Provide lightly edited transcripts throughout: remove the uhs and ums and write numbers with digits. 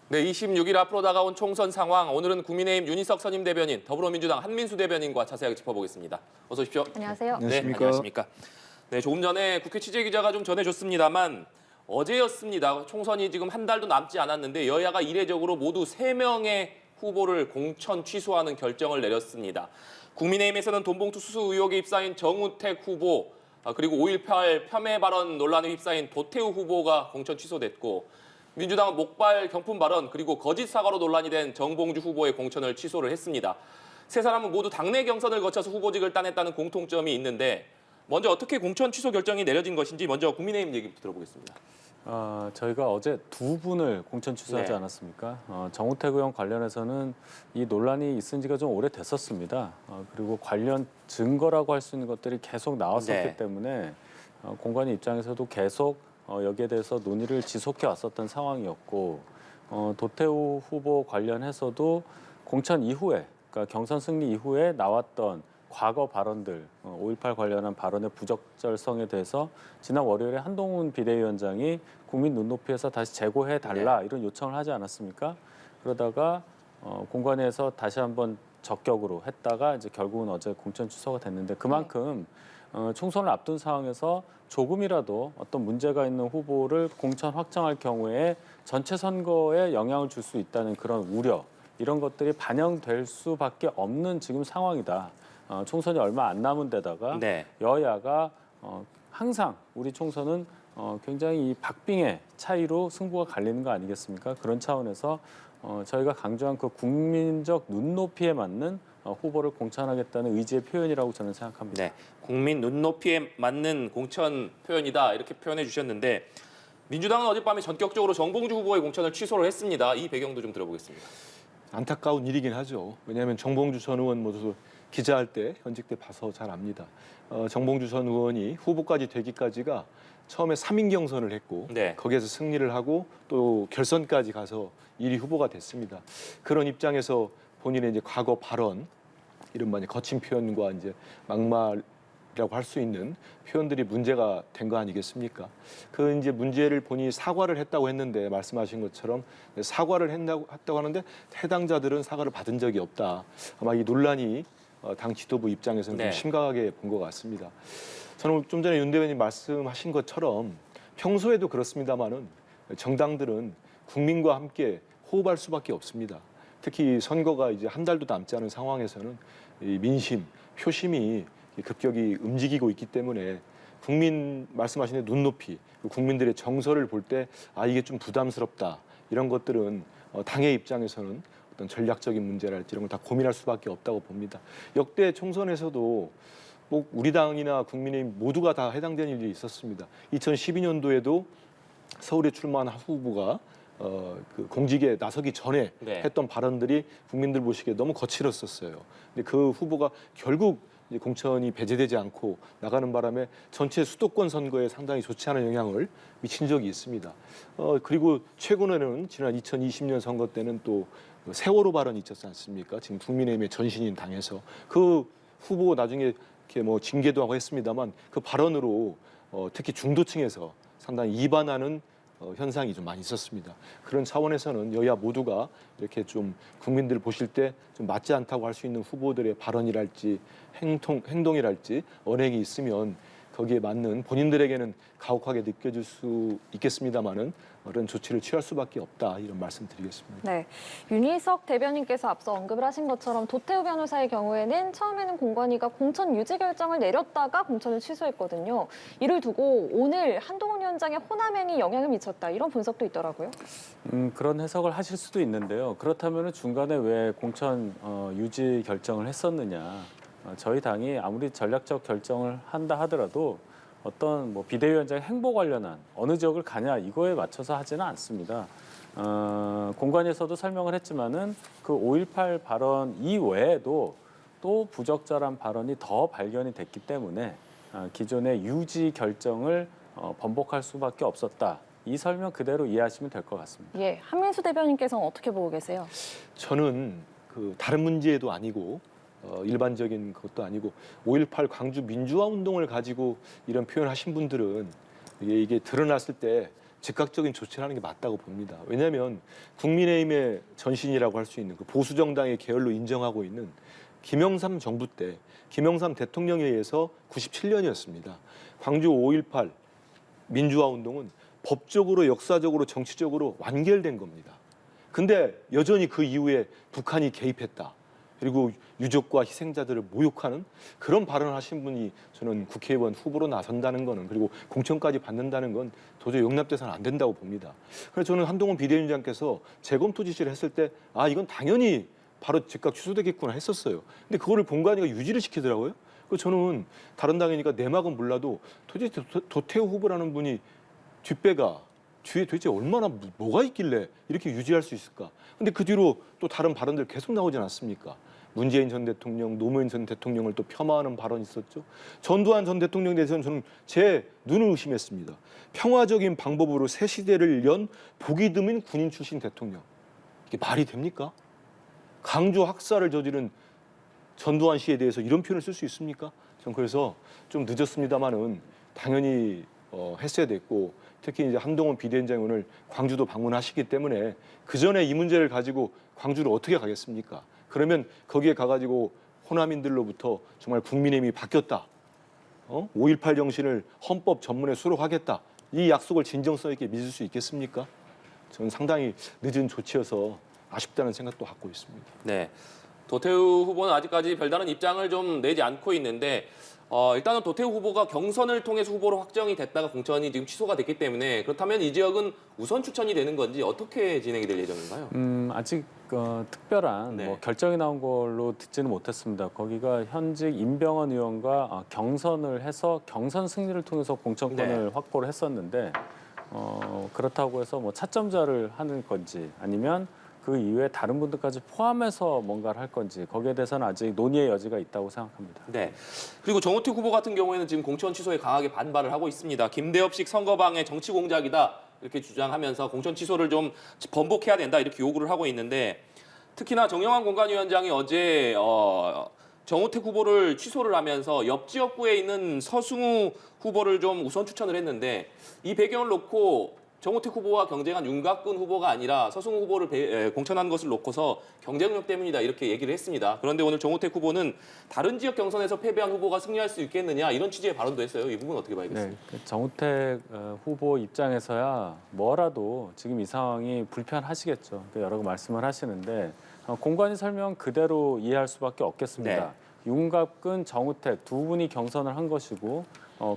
네, 26일 앞으로 다가온 총선 상황, 오늘은 국민의힘 윤희석 선임 대변인, 더불어민주당 한민수 대변인과 자세하게 짚어보겠습니다. 어서 오십시오. 안녕하세요. 네, 안녕하십니까. 네, 조금 전에 국회 취재기자가 좀 전해줬습니다만 어제였습니다. 총선이 지금 한 달도 남지 않았는데 여야가 이례적으로 모두 3명의 후보를 공천 취소하는 결정을 내렸습니다. 국민의힘에서는 돈봉투 수수 의혹에 휩싸인 정우택 후보, 그리고 5.18 폄훼 발언 논란에 휩싸인 도태우 후보가 공천 취소됐고, 민주당은 목발 경품 발언 그리고 거짓 사과로 논란이 된 정봉주 후보의 공천을 취소를 했습니다. 세 사람은 모두 당내 경선을 거쳐서 후보직을 따냈다는 공통점이 있는데 먼저 어떻게 공천 취소 결정이 내려진 것인지 먼저 국민의힘 얘기부터 들어보겠습니다. 저희가 어제 2분을 공천 취소하지 네. 않았습니까? 정우택 의원 관련해서는 이 논란이 있은 지가 좀 오래됐었습니다. 그리고 관련 증거라고 할 수 있는 것들이 계속 나왔었기 네. 때문에 공관위 입장에서도 계속 여기에 대해서 논의를 지속해 왔었던 상황이었고, 도태우 후보 관련해서도 공천 이후에, 그러니까 경선 승리 이후에 나왔던 과거 발언들, 5.18 관련한 발언의 부적절성에 대해서 지난 월요일에 한동훈 비대위원장이 국민 눈높이에서 다시 재고해달라 이런 요청을 하지 않았습니까? 그러다가 공관위에서 다시 한번 적격으로 했다가 이제 결국은 어제 공천 취소가 됐는데 그만큼 총선을 앞둔 상황에서 조금이라도 어떤 문제가 있는 후보를 공천 확정할 경우에 전체 선거에 영향을 줄 수 있다는 그런 우려, 이런 것들이 반영될 수밖에 없는 지금 상황이다. 총선이 얼마 안 남은 데다가 네. 여야가 항상 우리 총선은 굉장히 이 박빙의 차이로 승부가 갈리는 거 아니겠습니까? 그런 차원에서 저희가 강조한 그 국민적 눈높이에 맞는 후보를 공천하겠다는 의지의 표현이라고 저는 생각합니다. 네, 국민 눈높이에 맞는 공천 표현이다 이렇게 표현해 주셨는데 민주당은 어젯밤에 전격적으로 정봉주 후보의 공천을 취소를 했습니다. 이 배경도 좀 들어보겠습니다. 안타까운 일이긴 하죠. 왜냐하면 정봉주 전 의원 모두 기자할 때 현직 때 봐서 잘 압니다. 정봉주 전 의원이 후보까지 되기까지가 처음에 3인 경선을 했고 네. 거기에서 승리를 하고 또 결선까지 가서 1위 후보가 됐습니다. 그런 입장에서 본인의 이제 과거 발언, 이른바 이제 거친 표현과 이제 막말이라고 할 수 있는 표현들이 문제가 된 거 아니겠습니까? 그 이제 문제를 본인이 사과를 했다고 했는데 말씀하신 것처럼 사과를 했다고 하는데 해당자들은 사과를 받은 적이 없다. 아마 이 논란이 당 지도부 입장에서는 네. 좀 심각하게 본 것 같습니다. 저는 좀 전에 윤 대변인 말씀하신 것처럼 평소에도 그렇습니다만은 정당들은 국민과 함께 호흡할 수밖에 없습니다. 특히 선거가 이제 한 달도 남지 않은 상황에서는 이 민심, 표심이 급격히 움직이고 있기 때문에 국민 말씀하신 눈높이, 국민들의 정서를 볼 때 이게 좀 부담스럽다. 이런 것들은 당의 입장에서는 어떤 전략적인 문제랄지 이런 걸 다 고민할 수밖에 없다고 봅니다. 역대 총선에서도 뭐 우리 당이나 국민의힘 모두가 다 해당되는 일이 있었습니다. 2012년도에도 서울에 출마한 후보가 그 공직에 나서기 전에 네. 했던 발언들이 국민들 보시기에 너무 거칠었었어요. 근데 그 후보가 결국 이제 공천이 배제되지 않고 나가는 바람에 전체 수도권 선거에 상당히 좋지 않은 영향을 미친 적이 있습니다. 그리고 최근에는 지난 2020년 선거 때는 또 세월호 발언이 있었지 않습니까? 지금 국민의힘의 전신인 당에서 그 후보 나중에 이렇게 뭐 징계도 하고 했습니다만 그 발언으로 특히 중도층에서 상당히 이반하는 현상이 좀 많이 있었습니다. 그런 차원에서는 여야 모두가 이렇게 좀 국민들 보실 때 좀 맞지 않다고 할 수 있는 후보들의 발언이랄지 행동이랄지 언행이 있으면 거기에 맞는 본인들에게는 가혹하게 느껴질 수 있겠습니다만은 그런 조치를 취할 수밖에 없다 이런 말씀드리겠습니다. 네, 윤희석 대변인께서 앞서 언급을 하신 것처럼 도태우 변호사의 경우에는 처음에는 공관위가 공천 유지 결정을 내렸다가 공천을 취소했거든요. 이를 두고 오늘 한동훈 위원장의 호남행이 영향을 미쳤다 이런 분석도 있더라고요. 그런 해석을 하실 수도 있는데요. 그렇다면 중간에 왜 공천 유지 결정을 했었느냐. 저희 당이 아무리 전략적 결정을 한다 하더라도 어떤 뭐 비대위원장 행보 관련한 어느 지역을 가냐 이거에 맞춰서 하지는 않습니다. 공관위에서도 설명을 했지만은 그 5.18 발언 이외에도 또 부적절한 발언이 더 발견이 됐기 때문에 기존의 유지 결정을 번복할 수밖에 없었다. 이 설명 그대로 이해하시면 될 것 같습니다. 예, 한민수 대변인께서는 어떻게 보고 계세요? 저는 그 다른 문제도 아니고 일반적인 것도 아니고 5.18 광주 민주화 운동을 가지고 이런 표현하신 분들은 이게 드러났을 때 즉각적인 조치를 하는 게 맞다고 봅니다. 왜냐하면 국민의힘의 전신이라고 할 수 있는 그 보수 정당의 계열로 인정하고 있는 김영삼 정부 때 김영삼 대통령에 의해서 97년이었습니다. 광주 5.18 민주화 운동은 법적으로 역사적으로 정치적으로 완결된 겁니다. 근데 여전히 그 이후에 북한이 개입했다. 그리고 유족과 희생자들을 모욕하는 그런 발언을 하신 분이 저는 국회의원 후보로 나선다는 거는, 그리고 공천까지 받는다는 건 도저히 용납돼서는 안 된다고 봅니다. 그래서 저는 한동훈 비대위원장께서 재검토 지시를 했을 때 이건 당연히 바로 즉각 취소되겠구나 했었어요. 근데 그거를 본관위가 유지를 시키더라고요. 그래서 저는 다른 당이니까 내막은 몰라도 도대체 도태우 후보라는 분이 뒷배가 뒤에 도대체 얼마나 뭐가 있길래 이렇게 유지할 수 있을까? 근데 그 뒤로 또 다른 발언들 계속 나오지 않았습니까? 문재인 전 대통령, 노무현 전 대통령을 또 폄하하는 발언이 있었죠. 전두환 전 대통령에 대해서는 저는 제 눈을 의심했습니다. 평화적인 방법으로 새 시대를 연 보기 드문 군인 출신 대통령. 이게 말이 됩니까? 강조 학살을 저지른 전두환 씨에 대해서 이런 표현을 쓸 수 있습니까? 전 그래서 좀 늦었습니다만은 당연히 했어야 됐고, 특히 이제 한동훈 비대위원장이 오늘 광주도 방문하시기 때문에 그 전에 이 문제를 가지고 광주를 어떻게 가겠습니까? 그러면 거기에 가가지고 호남인들로부터 정말 국민의힘이 바뀌었다. 5.18 정신을 헌법 전문에 수록하겠다. 이 약속을 진정성 있게 믿을 수 있겠습니까? 저는 상당히 늦은 조치여서 아쉽다는 생각도 갖고 있습니다. 네. 도태우 후보는 아직까지 별다른 입장을 좀 내지 않고 있는데 일단은 도태우 후보가 경선을 통해서 후보로 확정이 됐다가 공천이 지금 취소가 됐기 때문에, 그렇다면 이 지역은 우선 추천이 되는 건지 어떻게 진행이 될 예정인가요? 아직 특별한 네. 결정이 나온 걸로 듣지는 못했습니다. 거기가 현직 임병헌 의원과 경선을 해서 경선 승리를 통해서 공천권을 네. 확보를 했었는데 그렇다고 해서 차점자를 하는 건지 아니면 그 이외에 다른 분들까지 포함해서 뭔가를 할 건지 거기에 대해서는 아직 논의의 여지가 있다고 생각합니다. 네. 그리고 정우택 후보 같은 경우에는 지금 공천 취소에 강하게 반발을 하고 있습니다. 김대엽식 선거방해 정치 공작이다 이렇게 주장하면서 공천 취소를 좀 번복해야 된다 이렇게 요구를 하고 있는데, 특히나 정영환 공관위원장이 어제 정우택 후보를 취소를 하면서 옆 지역구에 있는 서승우 후보를 좀 우선 추천을 했는데, 이 배경을 놓고 정우택 후보와 경쟁한 윤곽근 후보가 아니라 서승우 후보를 공천한 것을 놓고서 경쟁력 때문이다 이렇게 얘기를 했습니다. 그런데 오늘 정우택 후보는 다른 지역 경선에서 패배한 후보가 승리할 수 있겠느냐 이런 취지의 발언도 했어요. 이 부분 어떻게 봐야겠습니까? 네, 정우택 후보 입장에서야 뭐라도 지금 이 상황이 불편하시겠죠. 여러 말씀을 하시는데 공관위 설명 그대로 이해할 수밖에 없겠습니다. 윤곽근, 정우택 두 분이 경선을 한 것이고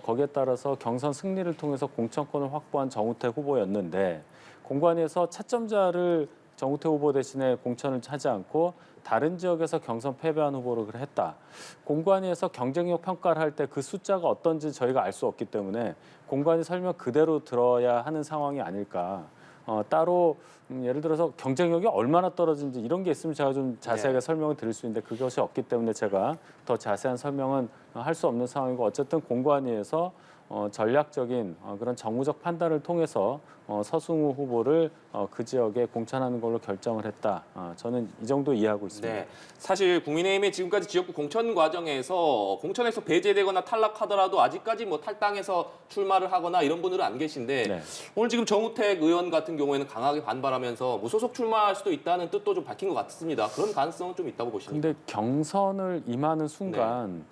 거기에 따라서 경선 승리를 통해서 공천권을 확보한 정우택 후보였는데, 공관위에서 차점자를 정우택 후보 대신에 공천을 하지 않고 다른 지역에서 경선 패배한 후보를 했다. 공관위에서 경쟁력 평가를 할 때 그 숫자가 어떤지 저희가 알 수 없기 때문에 공관위 설명 그대로 들어야 하는 상황이 아닐까. 따로 예를 들어서 경쟁력이 얼마나 떨어진지 이런 게 있으면 제가 좀 자세하게 설명을 드릴 수 있는데 그것이 없기 때문에 제가 더 자세한 설명은 할 수 없는 상황이고, 어쨌든 공관위에서 전략적인 그런 정무적 판단을 통해서 서승우 후보를 그 지역에 공천하는 걸로 결정을 했다. 저는 이 정도 이해하고 있습니다. 네, 사실 국민의힘이 지금까지 지역구 공천 과정에서 공천에서 배제되거나 탈락하더라도 아직까지 탈당해서 출마를 하거나 이런 분들은 안 계신데 네. 오늘 지금 정우택 의원 같은 경우에는 강하게 반발하면서 무소속 출마할 수도 있다는 뜻도 좀 밝힌 것 같습니다. 그런 가능성은 좀 있다고 보십니까? 근데 경선을 임하는 순간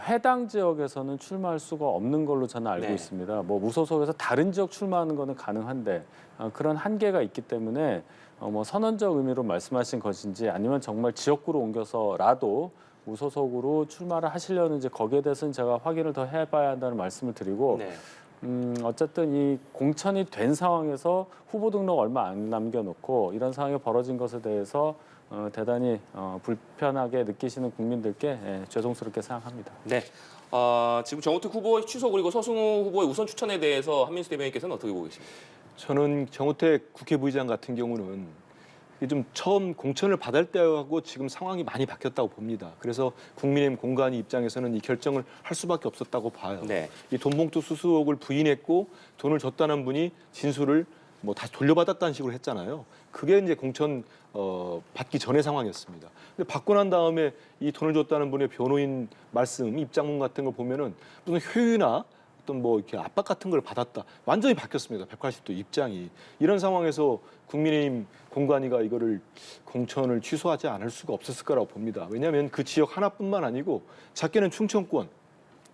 해당 지역에서는 출마할 수가 없는 걸로 저는 알고 네. 있습니다. 무소속에서 다른 지역 출마하는 거는 가능한데 그런 한계가 있기 때문에 선언적 의미로 말씀하신 것인지 아니면 정말 지역구로 옮겨서라도 무소속으로 출마를 하시려는지 거기에 대해서는 제가 확인을 더 해봐야 한다는 말씀을 드리고 네. 어쨌든 이 공천이 된 상황에서 후보 등록 얼마 안 남겨놓고 이런 상황이 벌어진 것에 대해서 대단히 불편하게 느끼시는 국민들께 죄송스럽게 생각합니다. 네. 지금 정우택 후보의 취소 그리고 서승우 후보의 우선 추천에 대해서 한민수 대변인께서는 어떻게 보고 계십니까? 저는 정우택 국회부의장 같은 경우는 이게 좀 처음 공천을 받을 때하고 지금 상황이 많이 바뀌었다고 봅니다. 그래서 국민의힘 공관위 입장에서는 이 결정을 할 수밖에 없었다고 봐요. 네. 이 돈봉투 수수 의혹을 부인했고 돈을 줬다는 분이 진술을 다시 돌려받았다는 식으로 했잖아요. 그게 이제 공천 받기 전의 상황이었습니다. 근데 받고 난 다음에 이 돈을 줬다는 분의 변호인 말씀, 입장문 같은 걸 보면은 무슨 효유나 어떤 뭐 이렇게 압박 같은 걸 받았다. 완전히 바뀌었습니다. 180도 입장이. 이런 상황에서 국민의힘 공관위가 이거를 공천을 취소하지 않을 수가 없었을 거라고 봅니다. 왜냐하면 그 지역 하나뿐만 아니고 작게는 충청권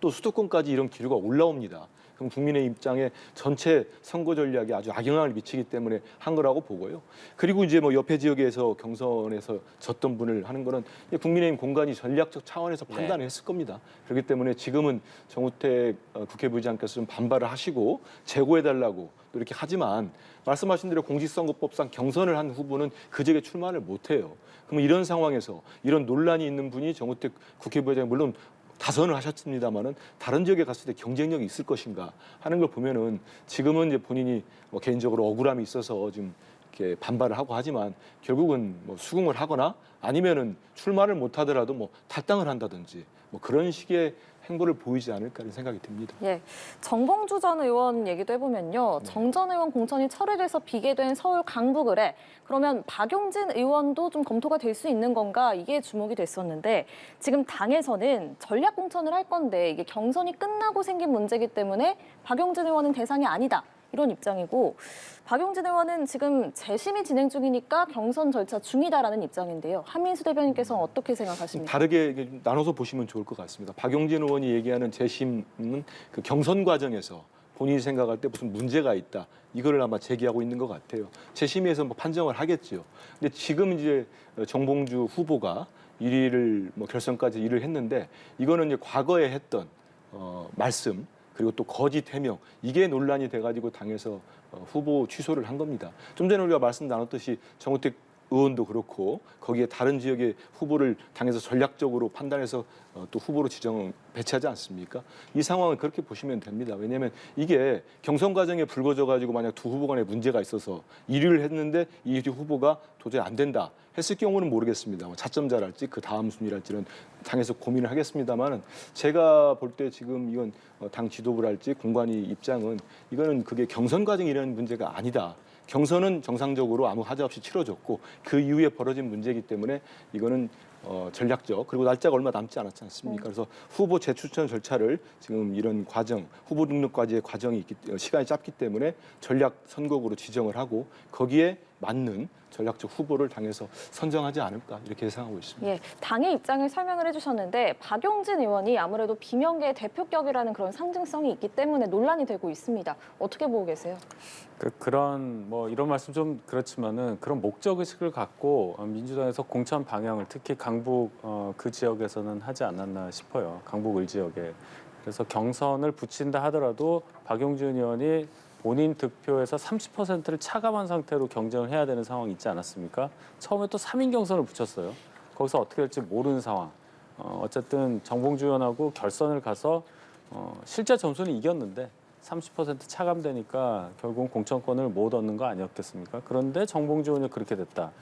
또 수도권까지 이런 기류가 올라옵니다. 그럼 국민의 입장에 전체 선거 전략에 아주 악영향을 미치기 때문에 한 거라고 보고요. 그리고 이제 뭐 옆에 지역에서 경선에서 졌던 분을 하는 거는 국민의힘 공관위 전략적 차원에서 판단을 했을 겁니다. 그렇기 때문에 지금은 정우택 국회부의장께서 좀 반발을 하시고 재고해달라고 또 이렇게 하지만 말씀하신 대로 공직선거법상 경선을 한 후보는 그 지역에 출마를 못해요. 그럼 이런 상황에서 이런 논란이 있는 분이 정우택 국회부의장이 물론 다선을 하셨습니다만은 다른 지역에 갔을 때 경쟁력이 있을 것인가 하는 걸 보면은 지금은 이제 본인이 뭐 개인적으로 억울함이 있어서 지금 이렇게 반발을 하고 하지만 결국은 뭐 수긍을 하거나 아니면은 출마를 못 하더라도 뭐 탈당을 한다든지 뭐 그런 식의 행보를 보이지 않을까 하는 생각이 듭니다. 예, 정봉주 전 의원 얘기도 해보면요. 정 전 의원 공천이 철회돼서 비계된 서울 강북을에 그러면 박용진 의원도 좀 검토가 될 수 있는 건가 이게 주목이 됐었는데 지금 당에서는 전략 공천을 할 건데 이게 경선이 끝나고 생긴 문제이기 때문에 박용진 의원은 대상이 아니다. 이런 입장이고 박용진 의원은 지금 재심이 진행 중이니까 경선 절차 중이다라는 입장인데요. 한민수 대변인께서는 어떻게 생각하십니까? 다르게 나눠서 보시면 좋을 것 같습니다. 박용진 의원이 얘기하는 재심은 그 경선 과정에서 본인이 생각할 때 무슨 문제가 있다. 이거를 아마 제기하고 있는 것 같아요. 재심위에서 뭐 판정을 하겠죠. 근데 지금 이제 정봉주 후보가 1위를 뭐 결선까지 일을 했는데 이거는 이제 과거에 했던 말씀 그리고 또 거짓 해명 이게 논란이 돼가지고 당에서 후보 취소를 한 겁니다. 좀 전에 우리가 말씀 나눴듯이 정우택 의원도 그렇고 거기에 다른 지역의 후보를 당에서 전략적으로 판단해서 또 후보로 배치하지 않습니까? 이 상황을 그렇게 보시면 됩니다. 왜냐하면 이게 경선 과정에 불거져가지고 만약 두 후보 간에 문제가 있어서 1위를 했는데 이 후보가 도저히 안 된다 했을 경우는 모르겠습니다. 차점자랄지 그 다음 순위랄지는 당에서 고민을 하겠습니다만은 제가 볼 때 지금 이건 당 지도부랄지 공관위 입장은 이거는 그게 경선 과정이라는 문제가 아니다. 경선은 정상적으로 아무 하자 없이 치러졌고 그 이후에 벌어진 문제이기 때문에 이거는 전략적 그리고 날짜가 얼마 남지 않았지 않습니까? 그래서 후보 재추천 절차를 지금 이런 과정 후보 등록까지의 과정이 시간이 짧기 때문에 전략 선거구로 지정을 하고 거기에 맞는 전략적 후보를 당에서 선정하지 않을까 이렇게 예상하고 있습니다. 예, 당의 입장을 설명을 해주셨는데 박용진 의원이 아무래도 비명계의 대표격이라는 그런 상징성이 있기 때문에 논란이 되고 있습니다. 어떻게 보고 계세요? 그런 뭐 이런 말씀 좀 그렇지만은 그런 목적 의식을 갖고 민주당에서 공천 방향을 특히 강북 그 지역에서는 하지 않았나 싶어요. 강북 을 지역에. 그래서 경선을 붙인다 하더라도 박용진 의원이 본인 득표에서 30%를 차감한 상태로 경쟁을 해야 되는 상황이 있지 않았습니까? 처음에 또 3인 경선을 붙였어요. 거기서 어떻게 될지 모르는 상황. 어쨌든 정봉주 의원하고 결선을 가서 실제 점수는 이겼는데 30% 차감되니까 결국은 공천권을 못 얻는 거 아니었겠습니까? 그런데 정봉주 의원이 그렇게 됐다.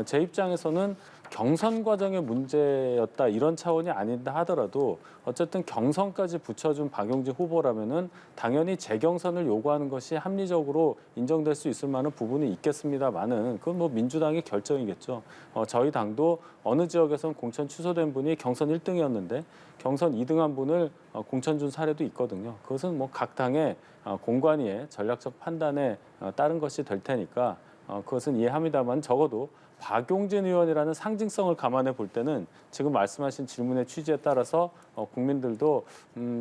제 입장에서는 경선 과정의 문제였다 이런 차원이 아니다 하더라도 어쨌든 경선까지 붙여준 박용진 후보라면은 당연히 재경선을 요구하는 것이 합리적으로 인정될 수 있을 만한 부분이 있겠습니다만은 그건 뭐 민주당의 결정이겠죠. 저희 당도 어느 지역에선 공천 취소된 분이 경선 1등이었는데 경선 2등한 분을 공천 준 사례도 있거든요. 그것은 뭐 각 당의 공관위의 전략적 판단에 따른 것이 될 테니까 그것은 이해합니다만 적어도 박용진 의원이라는 상징성을 감안해 볼 때는 지금 말씀하신 질문의 취지에 따라서 국민들도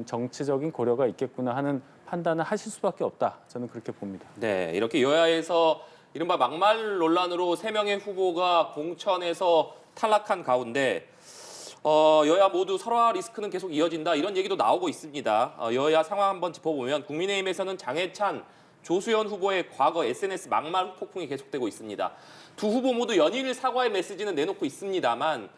정치적인 고려가 있겠구나 하는 판단을 하실 수밖에 없다. 저는 그렇게 봅니다. 네, 이렇게 여야에서 이른바 막말 논란으로 3명의 후보가 공천에서 탈락한 가운데 여야 모두 설화 리스크는 계속 이어진다 이런 얘기도 나오고 있습니다. 여야 상황 한번 짚어보면 국민의힘에서는 장해찬, 조수현 후보의 과거 SNS 막말 폭풍이 계속되고 있습니다. 두 후보 모두 연일 사과의 메시지는 내놓고 있습니다만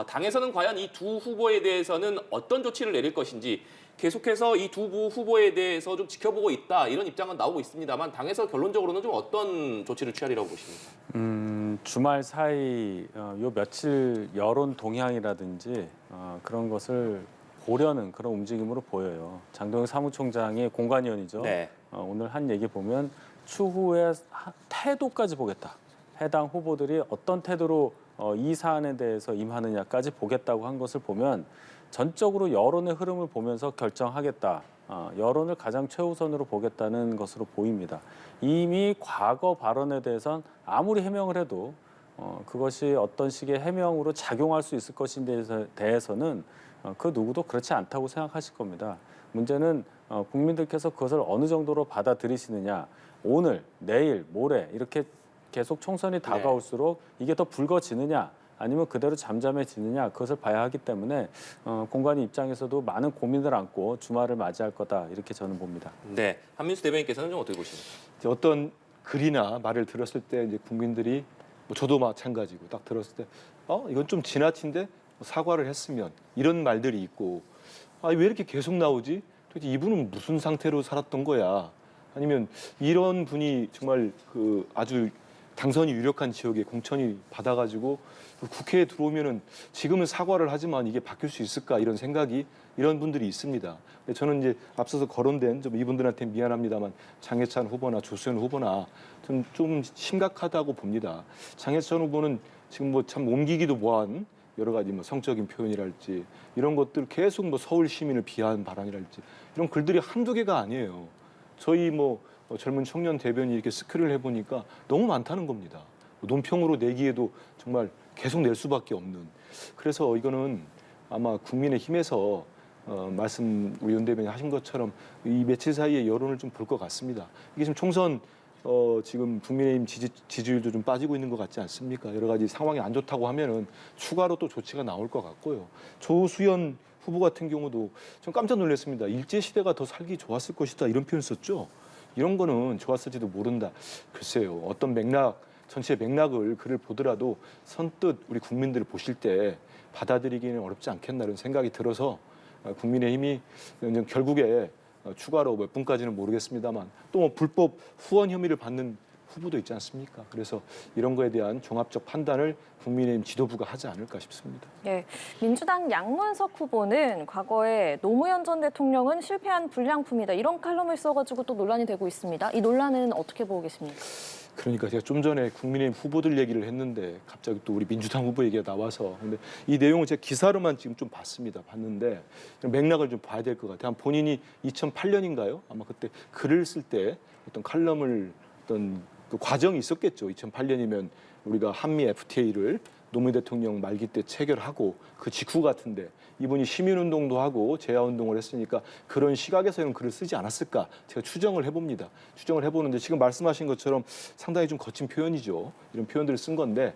당에서는 과연 이 두 후보에 대해서는 어떤 조치를 내릴 것인지 계속해서 이 두 후보에 대해서 좀 지켜보고 있다 이런 입장은 나오고 있습니다만 당에서 결론적으로는 좀 어떤 조치를 취하리라고 보십니까? 주말 사이 요 며칠 여론 동향이라든지 그런 것을 보려는 그런 움직임으로 보여요. 장동영 사무총장이 공관위원이죠. 네. 오늘 한 얘기 보면 추후에 태도까지 보겠다. 해당 후보들이 어떤 태도로 이 사안에 대해서 임하느냐까지 보겠다고 한 것을 보면 전적으로 여론의 흐름을 보면서 결정하겠다. 여론을 가장 최우선으로 보겠다는 것으로 보입니다. 이미 과거 발언에 대해선 아무리 해명을 해도 그것이 어떤 식의 해명으로 작용할 수 있을 것인에 대해서는 그 누구도 그렇지 않다고 생각하실 겁니다. 문제는 국민들께서 그것을 어느 정도로 받아들이시느냐. 오늘, 내일, 모레 이렇게 계속 총선이 다가올수록 이게 더 불거지느냐 아니면 그대로 잠잠해지느냐 그것을 봐야 하기 때문에 공관위 입장에서도 많은 고민을 안고 주말을 맞이할 거다 이렇게 저는 봅니다. 네, 한민수 대변인께서는 좀 어떻게 보십니까? 이제 어떤 글이나 말을 들었을 때 이제 국민들이 뭐 저도 마찬가지고 딱 들었을 때 이건 좀 지나친데 사과를 했으면 이런 말들이 있고 왜 이렇게 계속 나오지? 도대체 이분은 무슨 상태로 살았던 거야? 아니면 이런 분이 정말 그 아주 당선이 유력한 지역에 공천이 받아가지고 국회에 들어오면은 지금은 사과를 하지만 이게 바뀔 수 있을까 이런 생각이 이런 분들이 있습니다. 근데 저는 이제 앞서서 거론된 좀 이분들한테 미안합니다만 장해찬 후보나 조수현 후보나 좀 심각하다고 봅니다. 장해찬 후보는 지금 뭐 참 옮기기도 뭐한 여러 가지 뭐 성적인 표현이랄지 이런 것들 계속 뭐 서울 시민을 비하한 발언이랄지 이런 글들이 한두 개가 아니에요. 저희 뭐 젊은 청년 대변이 이렇게 스크롤을 해보니까 너무 많다는 겁니다. 논평으로 내기에도 정말 계속 낼 수밖에 없는. 그래서 이거는 아마 국민의힘에서 말씀 우리 윤 대변인 하신 것처럼 이 며칠 사이에 여론을 좀 볼 것 같습니다. 이게 지금 총선 지금 국민의힘 지지율도 좀 빠지고 있는 것 같지 않습니까? 여러 가지 상황이 안 좋다고 하면은 추가로 또 조치가 나올 것 같고요. 조수현 후보 같은 경우도 좀 깜짝 놀랐습니다. 일제시대가 더 살기 좋았을 것이다 이런 표현 썼죠. 이런 거는 좋았을지도 모른다. 글쎄요. 어떤 맥락, 전체 맥락을 글을 보더라도 선뜻 우리 국민들을 보실 때 받아들이기는 어렵지 않겠나 이런 생각이 들어서 국민의힘이 결국에 추가로 몇 분까지는 모르겠습니다만 또 뭐 불법 후원 혐의를 받는 후보도 있지 않습니까? 그래서 이런 거에 대한 종합적 판단을 국민의힘 지도부가 하지 않을까 싶습니다. 예, 민주당 양문석 후보는 과거에 노무현 전 대통령은 실패한 불량품이다 이런 칼럼을 써가지고 또 논란이 되고 있습니다. 이 논란은 어떻게 보고 계십니까? 그러니까 제가 좀 전에 국민의힘 후보들 얘기를 했는데 갑자기 또 우리 민주당 후보 얘기가 나와서 근데 이 내용을 제가 기사로만 지금 좀 봤는데 맥락을 좀 봐야 될 것 같아요. 본인이 2008년인가요? 아마 그때 글을 쓸 때 어떤 칼럼을 어떤 그 과정이 있었겠죠. 2008년이면 우리가 한미 FTA를 노무현 대통령 말기 때 체결하고 그 직후 같은데 이분이 시민운동도 하고 재야운동을 했으니까 그런 시각에서는 글을 쓰지 않았을까 제가 추정을 해봅니다. 추정을 해보는데 지금 말씀하신 것처럼 상당히 좀 거친 표현이죠. 이런 표현들을 쓴 건데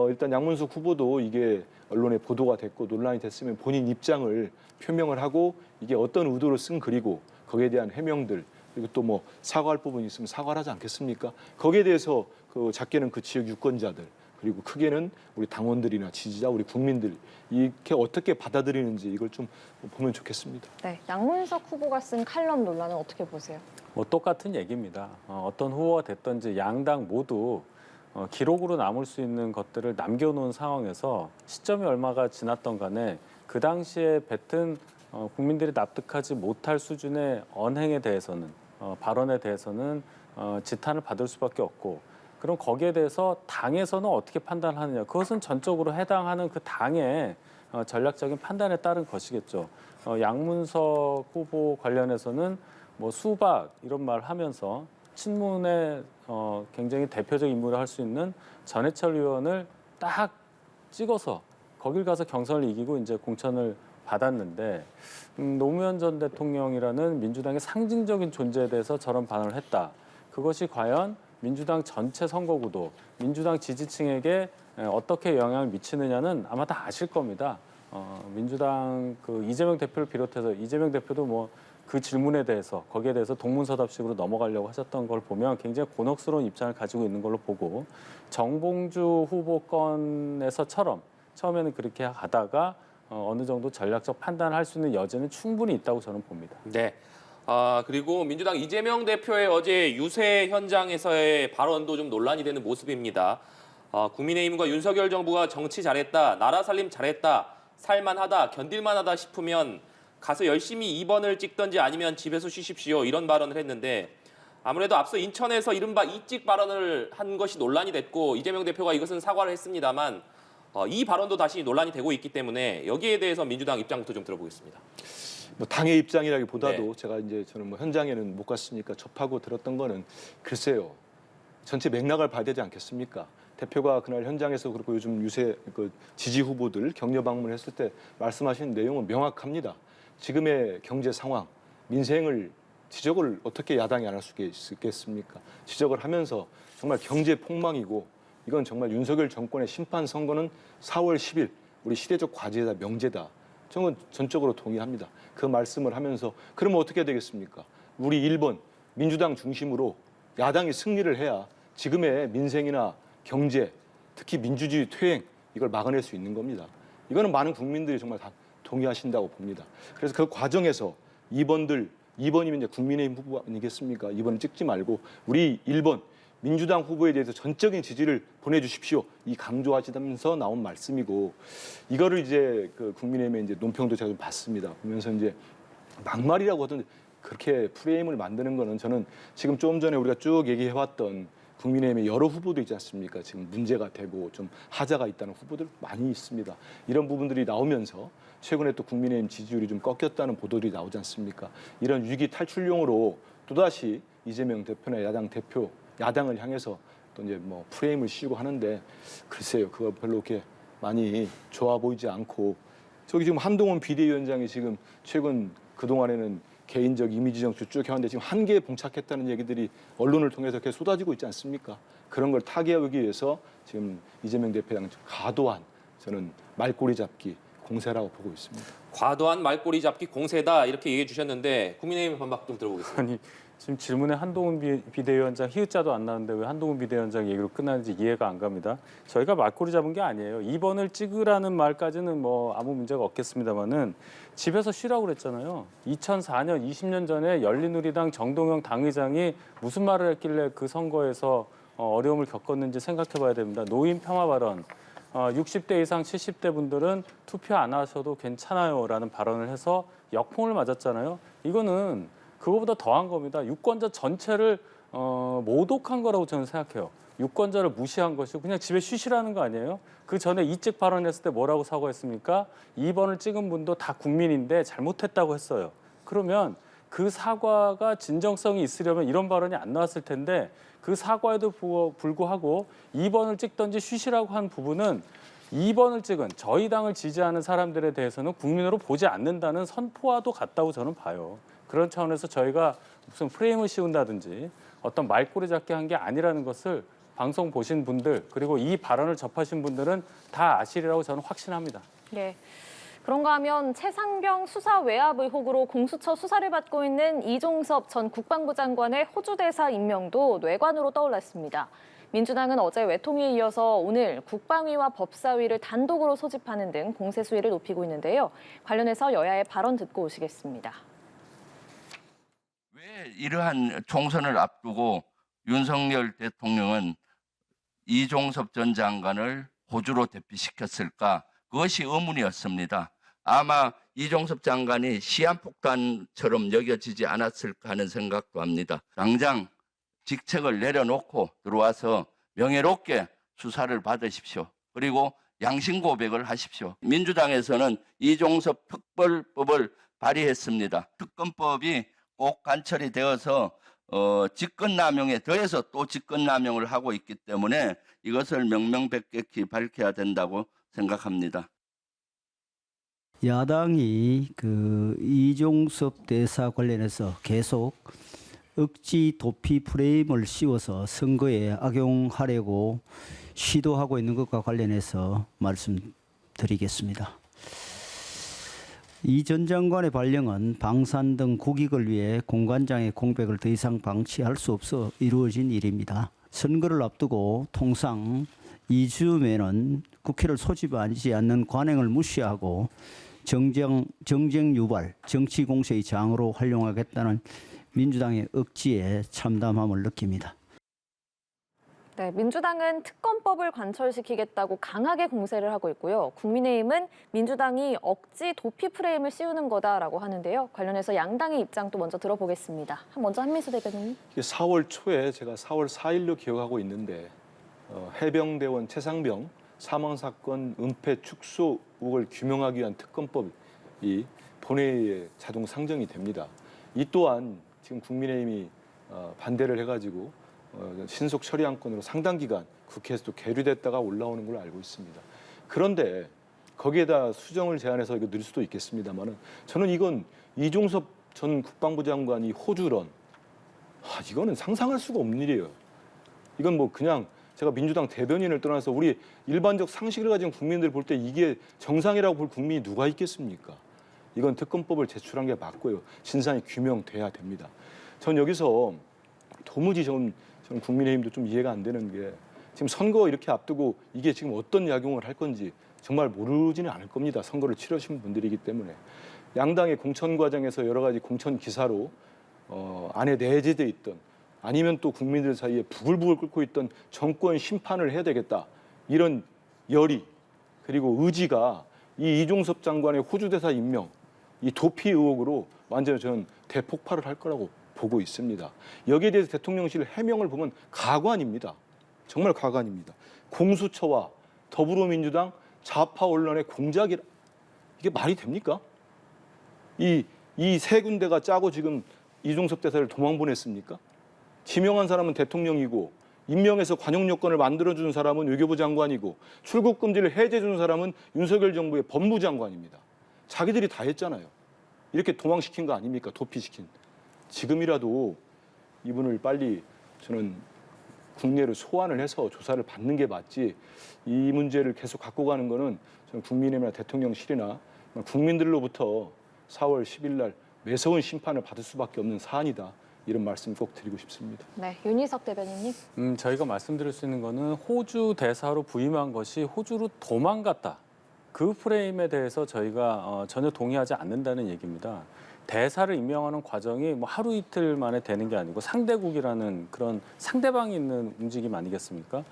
일단 양문석 후보도 이게 언론에 보도가 됐고 논란이 됐으면 본인 입장을 표명을 하고 이게 어떤 의도로 쓴 글이고 거기에 대한 해명들 그리고 또 뭐 사과할 부분이 있으면 사과를 하지 않겠습니까? 거기에 대해서 그 작게는 그 지역 유권자들 그리고 크게는 우리 당원들이나 지지자, 우리 국민들 이렇게 어떻게 받아들이는지 이걸 좀 보면 좋겠습니다. 네, 양문석 후보가 쓴 칼럼 논란은 어떻게 보세요? 뭐 똑같은 얘기입니다. 어떤 후보가 됐든지 양당 모두 기록으로 남을 수 있는 것들을 남겨놓은 상황에서 시점이 얼마가 지났던 간에 그 당시에 뱉은 국민들이 납득하지 못할 수준의 언행에 대해서는 발언에 대해서는 지탄을 받을 수밖에 없고 그럼 거기에 대해서 당에서는 어떻게 판단하느냐 그것은 전적으로 해당하는 그 당의 전략적인 판단에 따른 것이겠죠. 양문석 후보 관련해서는 뭐 수박 이런 말 하면서 친문의 굉장히 대표적 인물을 할 수 있는 전해철 의원을 딱 찍어서 거길 가서 경선을 이기고 이제 공천을 받았는데 노무현 전 대통령이라는 민주당의 상징적인 존재에 대해서 저런 반응을 했다. 그것이 과연 민주당 전체 선거구도 민주당 지지층에게 어떻게 영향을 미치느냐는 아마 다 아실 겁니다. 민주당 그 이재명 대표를 비롯해서 이재명 대표도 뭐 그 질문에 대해서 거기에 대해서 동문서답식으로 넘어가려고 하셨던 걸 보면 굉장히 곤혹스러운 입장을 가지고 있는 걸로 보고 정봉주 후보 건에서처럼 처음에는 그렇게 가다가 어느 정도 전략적 판단을 할 수 있는 여지는 충분히 있다고 저는 봅니다. 네. 그리고 민주당 이재명 대표의 어제 유세 현장에서의 발언도 좀 논란이 되는 모습입니다. 국민의힘과 윤석열 정부가 정치 잘했다, 나라 살림 잘했다, 살만하다, 견딜만하다 싶으면 가서 열심히 2번을 찍던지 아니면 집에서 쉬십시오 이런 발언을 했는데 아무래도 앞서 인천에서 이른바 이찍 발언을 한 것이 논란이 됐고 이재명 대표가 이것은 사과를 했습니다만 이 발언도 다시 논란이 되고 있기 때문에 여기에 대해서 민주당 입장부터 좀 들어보겠습니다. 뭐 당의 입장이라기보다도 네. 제가 이제 저는 뭐 현장에는 못 갔으니까 접하고 들었던 거는 글쎄요. 전체 맥락을 봐야 되지 않겠습니까? 대표가 그날 현장에서 그렇고 요즘 유세 그 지지 후보들 격려 방문했을 때 말씀하신 내용은 명확합니다. 지금의 경제 상황, 민생을 지적을 어떻게 야당이 안 할 수 있겠습니까? 지적을 하면서 정말 경제 폭망이고 이건 정말 윤석열 정권의 심판 선거는 4월 10일 우리 시대적 과제다, 명제다. 저는 전적으로 동의합니다. 그 말씀을 하면서 그러면 어떻게 되겠습니까? 우리 1번 민주당 중심으로 야당이 승리를 해야 지금의 민생이나 경제, 특히 민주주의 퇴행 이걸 막아낼 수 있는 겁니다. 이거는 많은 국민들이 정말 다 동의하신다고 봅니다. 그래서 그 과정에서 2번이면 이제 국민의힘 후보 아니겠습니까? 2번을 찍지 말고 우리 1번 민주당 후보에 대해서 전적인 지지를 보내주십시오. 이 강조하시면서 나온 말씀이고 이거를 이제 그 국민의힘의 이제 논평도 제가 좀 봤습니다. 보면서 이제 막말이라고 하던데 그렇게 프레임을 만드는 거는 저는 지금 좀 전에 우리가 쭉 얘기해왔던 국민의힘의 여러 후보도 있지 않습니까? 지금 문제가 되고 좀 하자가 있다는 후보들 많이 있습니다. 이런 부분들이 나오면서 최근에 또 국민의힘 지지율이 좀 꺾였다는 보도들이 나오지 않습니까? 이런 위기 탈출용으로 또다시 이재명 대표나 야당을 향해서 또 이제 뭐 프레임을 씌우고 하는데 글쎄요, 그거 별로 그렇게 많이 좋아 보이지 않고 저기 지금 한동훈 비대위원장이 지금 최근 그동안에는 개인적 이미지 정치 쭉 해왔는데 지금 한계에 봉착했다는 얘기들이 언론을 통해서 계속 쏟아지고 있지 않습니까? 그런 걸 타개하기 위해서 지금 이재명 대표랑 과도한 저는 말꼬리 잡기 공세라고 보고 있습니다. 과도한 말꼬리 잡기 공세다 이렇게 얘기해 주셨는데 국민의힘 반박 좀 들어보겠습니다. 아니 지금 질문에 한동훈 비대위원장 히읗자도 안 나는데 왜 한동훈 비대위원장 얘기로 끝나는지 이해가 안 갑니다. 저희가 말꼬리 잡은 게 아니에요. 2번을 찍으라는 말까지는 뭐 아무 문제가 없겠습니다만은 집에서 쉬라고 그랬잖아요. 2004년 20년 전에 열린우리당 정동영 당의장이 무슨 말을 했길래 그 선거에서 어려움을 겪었는지 생각해봐야 됩니다. 노인 폄하 발언. 60대 이상 70대 분들은 투표 안 하셔도 괜찮아요라는 발언을 해서 역풍을 맞았잖아요. 이거는 그거보다 더한 겁니다. 유권자 전체를 모독한 거라고 저는 생각해요. 유권자를 무시한 것이고 그냥 집에 쉬시라는 거 아니에요? 그 전에 이찍 발언했을 때 뭐라고 사과했습니까? 2번을 찍은 분도 다 국민인데 잘못했다고 했어요. 그러면 그 사과가 진정성이 있으려면 이런 발언이 안 나왔을 텐데 그 사과에도 불구하고 2번을 찍든지 쉬시라고 한 부분은 2번을 찍은 저희 당을 지지하는 사람들에 대해서는 국민으로 보지 않는다는 선포와도 같다고 저는 봐요. 그런 차원에서 저희가 무슨 프레임을 씌운다든지 어떤 말꼬리 잡기 한 게 아니라는 것을 방송 보신 분들 그리고 이 발언을 접하신 분들은 다 아시리라고 저는 확신합니다. 네. 그런가 하면 최상병 수사 외압 의혹으로 공수처 수사를 받고 있는 이종섭 전 국방부 장관의 호주 대사 임명도 뇌관으로 떠올랐습니다. 민주당은 어제 외통위에 이어서 오늘 국방위와 법사위를 단독으로 소집하는 등 공세 수위를 높이고 있는데요. 관련해서 여야의 발언 듣고 오시겠습니다. 왜 이러한 총선을 앞두고 윤석열 대통령은 이종섭 전 장관을 호주로 대피시켰을까? 그것이 의문이었습니다. 아마 이종섭 장관이 시한폭탄처럼 여겨지지 않았을까 하는 생각도 합니다. 당장 직책을 내려놓고 들어와서 명예롭게 수사를 받으십시오. 그리고 양심 고백을 하십시오. 민주당에서는 이종섭 특별법을 발의했습니다. 특검법이 꼭 관철이 되어서 직권남용에 더해서 또 직권남용을 하고 있기 때문에 이것을 명명백백히 밝혀야 된다고 생각합니다. 야당이 그 이종섭 대사 관련해서 계속 억지 도피 프레임을 씌워서 선거에 악용하려고 시도하고 있는 것과 관련해서 말씀드리겠습니다. 이 전 장관의 발령은 방산 등 국익을 위해 공관장의 공백을 더 이상 방치할 수 없어 이루어진 일입니다. 선거를 앞두고 통상 이즈음에는 국회를 소집하지 않는 관행을 무시하고 정쟁 유발, 정치 공세의 장으로 활용하겠다는 민주당의 억지에 참담함을 느낍니다. 네, 민주당은 특검법을 관철시키겠다고 강하게 공세를 하고 있고요. 국민의힘은 민주당이 억지 도피 프레임을 씌우는 거다라고 하는데요. 관련해서 양당의 입장 또 먼저 들어보겠습니다. 먼저 한민수 대변인님. 이게 4월 초에 제가 4월 4일로 기억하고 있는데 해병대원 최상병 사망 사건 은폐 축소 의혹을 규명하기 위한 특검법이 본회의에 자동 상정이 됩니다. 이 또한 지금 국민의힘이 반대를 해가지고 신속 처리 안건으로 상당 기간 국회에서도 계류됐다가 올라오는 걸로 알고 있습니다. 그런데 거기에다 수정을 제안해서 이거 넣을 수도 있겠습니다만은 저는 이건 이종섭 전 국방부 장관이 호주론 이거는 상상할 수가 없는 일이에요. 이건 뭐 그냥 제가 민주당 대변인을 떠나서 우리 일반적 상식을 가진 국민들 볼 때 이게 정상이라고 볼 국민이 누가 있겠습니까? 이건 특검법을 제출한 게 맞고요. 진상이 규명돼야 됩니다. 전 여기서 도무지 저는 국민의힘도 좀 이해가 안 되는 게 지금 선거 이렇게 앞두고 이게 지금 어떤 약용을 할 건지 정말 모르지는 않을 겁니다. 선거를 치르신 분들이기 때문에. 양당의 공천 과정에서 여러 가지 공천 기사로 안에 내재돼 있던 아니면 또 국민들 사이에 부글부글 끓고 있던 정권 심판을 해야 되겠다. 이런 열의 그리고 의지가 이 이종섭 장관의 호주 대사 임명, 이 도피 의혹으로 완전히 저는 대폭발을 할 거라고 보고 있습니다. 여기에 대해서 대통령실 해명을 보면 가관입니다. 정말 가관입니다. 공수처와 더불어민주당 좌파 언론의 공작이라 이게 말이 됩니까? 이 세 군데가 짜고 지금 이종섭 대사를 도망 보냈습니까? 지명한 사람은 대통령이고 임명해서 관용 요건을 만들어주는 사람은 외교부 장관이고 출국 금지를 해제해 주는 사람은 윤석열 정부의 법무 장관입니다. 자기들이 다 했잖아요. 이렇게 도망시킨 거 아닙니까? 도피시킨. 지금이라도 이분을 빨리 저는 국내로 소환을 해서 조사를 받는 게 맞지 이 문제를 계속 갖고 가는 거는 저는 국민의힘이나 대통령실이나 국민들로부터 4월 10일 날 매서운 심판을 받을 수밖에 없는 사안이다. 이런 말씀 꼭 드리고 싶습니다. 네, 윤희석 대변인님. 저희가 말씀드릴 수 있는 거는 호주 대사로 부임한 것이 호주로 도망갔다. 그 프레임에 대해서 저희가 전혀 동의하지 않는다는 얘기입니다. 대사를 임명하는 과정이 뭐 하루 이틀 만에 되는 게 아니고 상대국이라는 그런 상대방이 있는 움직임 아니겠습니까?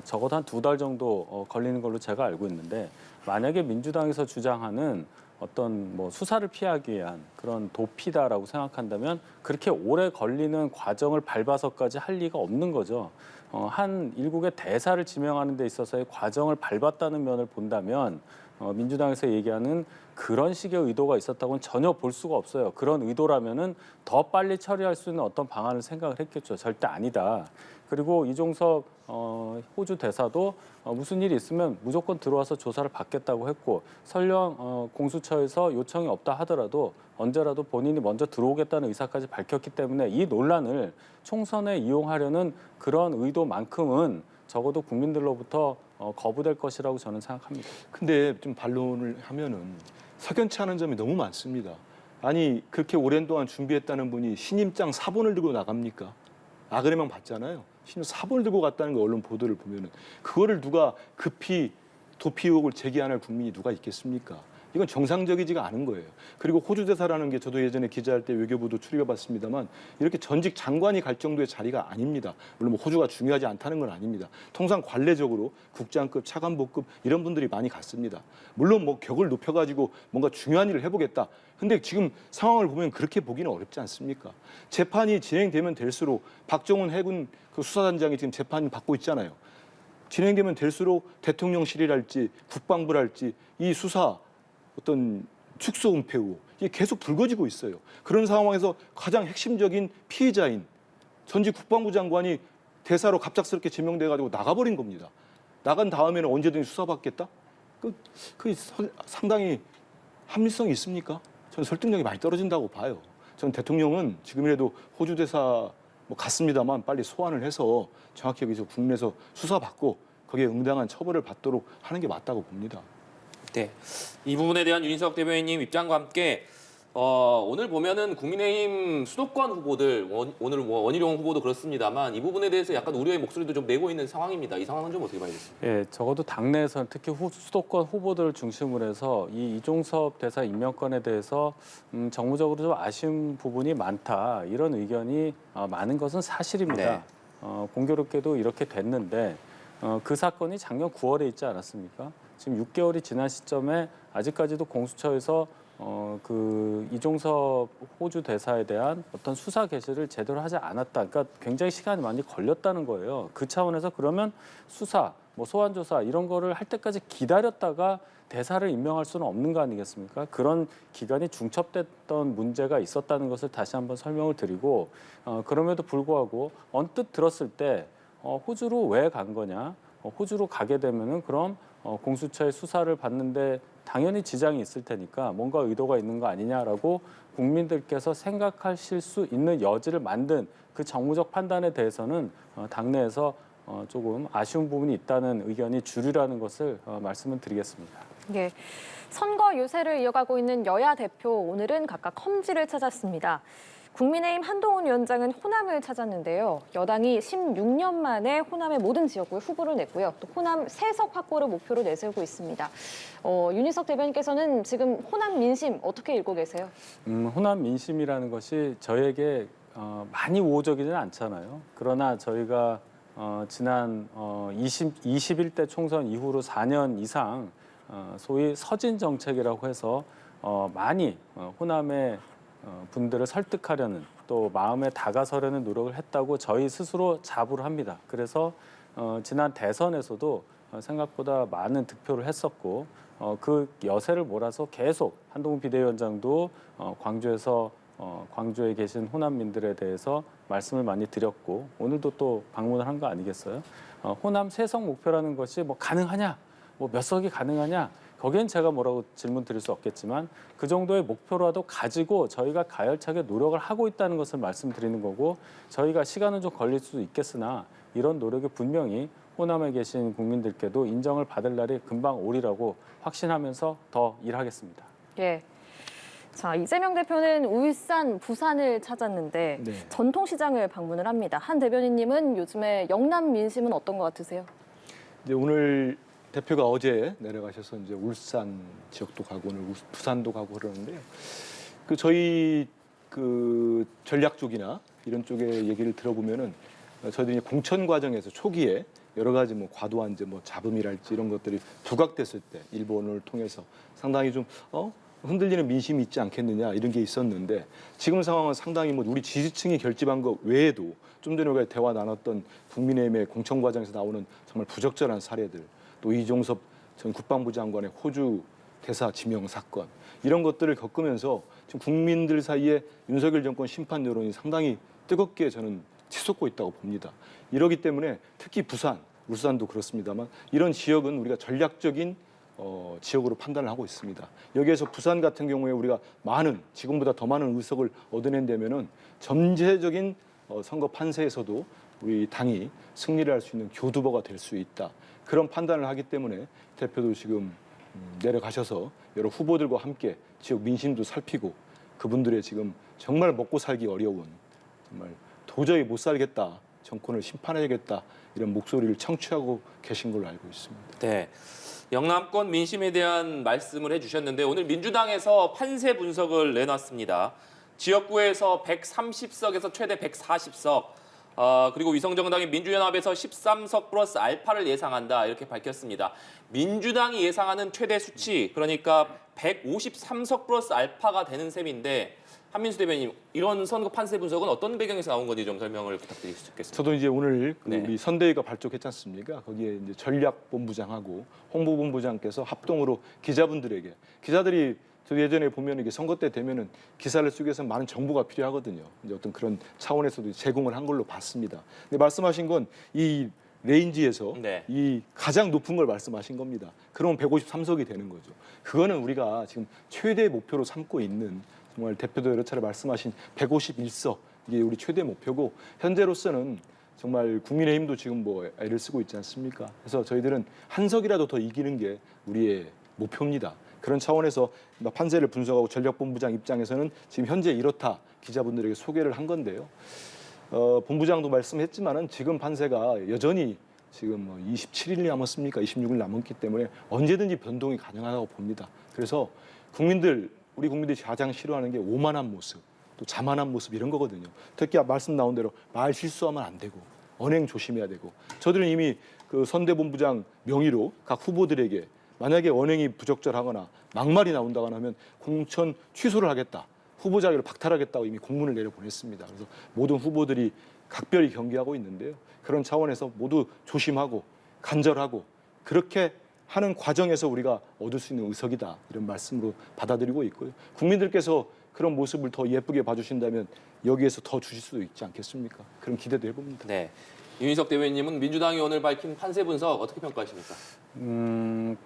적어도 한 2달 정도 걸리는 걸로 제가 알고 있는데 만약에 민주당에서 주장하는 어떤 뭐 수사를 피하기 위한 그런 도피다라고 생각한다면 그렇게 오래 걸리는 과정을 밟아서까지 할 리가 없는 거죠. 한 일국의 대사를 지명하는 데 있어서의 과정을 밟았다는 면을 본다면 민주당에서 얘기하는 그런 식의 의도가 있었다고는 전혀 볼 수가 없어요. 그런 의도라면은 더 빨리 처리할 수 있는 어떤 방안을 생각을 했겠죠. 절대 아니다. 그리고 이종섭 호주 대사도 무슨 일이 있으면 무조건 들어와서 조사를 받겠다고 했고 설령 공수처에서 요청이 없다 하더라도 언제라도 본인이 먼저 들어오겠다는 의사까지 밝혔기 때문에 이 논란을 총선에 이용하려는 그런 의도만큼은 적어도 국민들로부터 거부될 것이라고 저는 생각합니다. 근데 좀 반론을 하면은 석연치 않은 점이 너무 많습니다. 아니 그렇게 오랜 동안 준비했다는 분이 신임장 사본을 들고 나갑니까? 아그레망 받잖아요. 신임 사본을 들고 갔다는 거 언론 보도를 보면은 그거를 누가 급히 도피 의혹을 제기할 국민이 누가 있겠습니까? 이건 정상적이지가 않은 거예요. 그리고 호주 대사라는 게 저도 예전에 기자할 때 외교부도 출입해봤습니다만 이렇게 전직 장관이 갈 정도의 자리가 아닙니다. 물론 뭐 호주가 중요하지 않다는 건 아닙니다. 통상 관례적으로 국장급, 차관보급 이런 분들이 많이 갔습니다. 물론 뭐 격을 높여가지고 뭔가 중요한 일을 해보겠다. 근데 지금 상황을 보면 그렇게 보기는 어렵지 않습니까? 재판이 진행되면 될수록 박정훈 해군 그 수사단장이 지금 재판 받고 있잖아요. 진행되면 될수록 대통령실이랄지 국방부랄지 이 수사 어떤 축소 은폐 의혹 이게 계속 불거지고 있어요. 그런 상황에서 가장 핵심적인 피해자인 전직 국방부 장관이 대사로 갑작스럽게 지명돼가지고 나가버린 겁니다. 나간 다음에는 언제든지 수사받겠다? 그 상당히 합리성이 있습니까? 저는 설득력이 많이 떨어진다고 봐요. 저는 대통령은 지금이라도 호주 대사 뭐 갔습니다만 빨리 소환을 해서 정확히 여기서 국내에서 수사받고 거기에 응당한 처벌을 받도록 하는 게 맞다고 봅니다. 네, 이 부분에 대한 윤희석 대변인님 입장과 함께 오늘 보면은 국민의힘 수도권 후보들 오늘 뭐 원희룡 후보도 그렇습니다만 이 부분에 대해서 약간 우려의 목소리도 좀 내고 있는 상황입니다. 이 상황은 좀 어떻게 봐야겠습니까? 예, 적어도 당내에서는 특히 수도권 후보들을 중심으로 해서 이 이종섭 대사 임명권에 대해서 정무적으로 좀 아쉬운 부분이 많다 이런 의견이 많은 것은 사실입니다. 네. 공교롭게도 이렇게 됐는데 그 사건이 작년 9월에 있지 않았습니까? 지금 6개월이 지난 시점에 아직까지도 공수처에서 그 이종섭 호주 대사에 대한 어떤 수사 개시를 제대로 하지 않았다. 그러니까 굉장히 시간이 많이 걸렸다는 거예요. 그 차원에서 그러면 수사, 뭐 소환 조사 이런 거를 할 때까지 기다렸다가 대사를 임명할 수는 없는 거 아니겠습니까? 그런 기간이 중첩됐던 문제가 있었다는 것을 다시 한번 설명을 드리고 그럼에도 불구하고 언뜻 들었을 때 호주로 왜 간 거냐? 호주로 가게 되면은 그럼 공수처의 수사를 받는데 당연히 지장이 있을 테니까 뭔가 의도가 있는 거 아니냐라고 국민들께서 생각하실 수 있는 여지를 만든 그 정무적 판단에 대해서는 당내에서 조금 아쉬운 부분이 있다는 의견이 주류라는 것을 말씀을 드리겠습니다. 예. 선거 유세를 이어가고 있는 여야 대표 오늘은 각각 험지를 찾았습니다. 국민의힘 한동훈 위원장은 호남을 찾았는데요. 여당이 16년 만에 호남의 모든 지역구에 후보를 냈고요. 또 호남 3석 확보를 목표로 내세우고 있습니다. 윤희석 대변인께서는 지금 호남 민심 어떻게 읽고 계세요? 호남 민심이라는 것이 저에게 많이 우호적이지는 않잖아요. 그러나 저희가 지난 21대 총선 이후로 4년 이상 소위 서진 정책이라고 해서 많이 호남의 분들을 설득하려는 또 마음에 다가서려는 노력을 했다고 저희 스스로 자부를 합니다. 그래서 지난 대선에서도 생각보다 많은 득표를 했었고 그 여세를 몰아서 계속 한동훈 비대위원장도 광주에서 광주에 계신 호남민들에 대해서 말씀을 많이 드렸고 오늘도 또 방문을 한 거 아니겠어요? 호남 3석 목표라는 것이 뭐 가능하냐? 뭐 몇 석이 가능하냐? 거기엔 제가 뭐라고 질문 드릴 수 없겠지만 그 정도의 목표라도 가지고 저희가 가열차게 노력을 하고 있다는 것을 말씀드리는 거고 저희가 시간은 좀 걸릴 수도 있겠으나 이런 노력이 분명히 호남에 계신 국민들께도 인정을 받을 날이 금방 오리라고 확신하면서 더 일하겠습니다. 예. 자, 이재명 대표는 울산, 부산을 찾았는데 네. 전통시장을 방문을 합니다. 한 대변인님은 요즘에 영남 민심은 어떤 것 같으세요? 이제 오늘 대표가 어제 내려가셔서 이제 울산 지역도 가고 오늘 부산도 가고 그러는데요. 그 저희 그 전략 쪽이나 이런 쪽의 얘기를 들어보면은 저희들이 공천 과정에서 초기에 여러 가지 뭐 과도한 이제 뭐 잡음이랄지 이런 것들이 부각됐을 때 일본을 통해서 상당히 좀 흔들리는 민심이 있지 않겠느냐 이런 게 있었는데 지금 상황은 상당히 뭐 우리 지지층이 결집한 것 외에도 좀 전에 우리가 대화 나눴던 국민의힘의 공천 과정에서 나오는 정말 부적절한 사례들 또 이종섭 전 국방부 장관의 호주 대사 지명 사건 이런 것들을 겪으면서 지금 국민들 사이에 윤석열 정권 심판 여론이 상당히 뜨겁게 저는 치솟고 있다고 봅니다. 이러기 때문에 특히 부산, 울산도 그렇습니다만 이런 지역은 우리가 전략적인 지역으로 판단을 하고 있습니다. 여기에서 부산 같은 경우에 우리가 지금보다 더 많은 의석을 얻어낸다면은 전체적인 선거 판세에서도 우리 당이 승리를 할 수 있는 교두보가 될 수 있다. 그런 판단을 하기 때문에 대표도 지금 내려가셔서 여러 후보들과 함께 지역 민심도 살피고 그분들의 지금 정말 먹고 살기 어려운 정말 도저히 못 살겠다. 정권을 심판해야겠다. 이런 목소리를 청취하고 계신 걸로 알고 있습니다. 네. 영남권 민심에 대한 말씀을 해주셨는데 오늘 민주당에서 판세 분석을 내놨습니다. 지역구에서 130석에서 최대 140석, 그리고 위성정당인 민주연합에서 13석 플러스 알파를 예상한다 이렇게 밝혔습니다. 민주당이 예상하는 최대 수치, 그러니까 153석 플러스 알파가 되는 셈인데 한민수 대변인, 이런 선거 판세 분석은 어떤 배경에서 나온 건지 좀 설명을 부탁드릴 수 있겠습니까? 저도 이제 오늘 네. 우리 선대위가 발족했지 않습니까? 거기에 이제 전략본부장하고 홍보본부장께서 합동으로 기자분들에게 기자들이 저 예전에 보면 이게 선거 때 되면은 기사를 쓰기 위해서 많은 정보가 필요하거든요. 이제 어떤 그런 차원에서도 제공을 한 걸로 봤습니다. 근데 말씀하신 건 이 레인지에서 네. 이 가장 높은 걸 말씀하신 겁니다. 그러면 153석이 되는 거죠. 그거는 우리가 지금 최대 목표로 삼고 있는 정말 대표도 여러 차례 말씀하신 151석 이게 우리 최대 목표고 현재로서는 정말 국민의힘도 지금 뭐 애를 쓰고 있지 않습니까? 그래서 저희들은 한 석이라도 더 이기는 게 우리의 목표입니다. 그런 차원에서 판세를 분석하고 전략본부장 입장에서는 지금 현재 이렇다 기자분들에게 소개를 한 건데요. 본부장도 말씀했지만은 지금 판세가 여전히 지금 27일이 남았습니까? 26일 남았기 때문에 언제든지 변동이 가능하다고 봅니다. 그래서 우리 국민들이 가장 싫어하는 게 오만한 모습, 또 자만한 모습 이런 거거든요. 특히 말씀 나온 대로 말 실수하면 안 되고 언행 조심해야 되고 저들은 이미 그 선대본부장 명의로 각 후보들에게 만약에 언행이 부적절하거나 막말이 나온다거나 하면 공천 취소를 하겠다. 후보 자격을 박탈하겠다고 이미 공문을 내려보냈습니다. 그래서 모든 후보들이 각별히 경계하고 있는데요. 그런 차원에서 모두 조심하고 간절하고 그렇게 하는 과정에서 우리가 얻을 수 있는 의석이다. 이런 말씀으로 받아들이고 있고요. 국민들께서 그런 모습을 더 예쁘게 봐주신다면 여기에서 더 주실 수도 있지 않겠습니까? 그런 기대도 해봅니다. 네. 윤희석 대변인님은 민주당이 오늘 밝힌 판세 분석 어떻게 평가하십니까?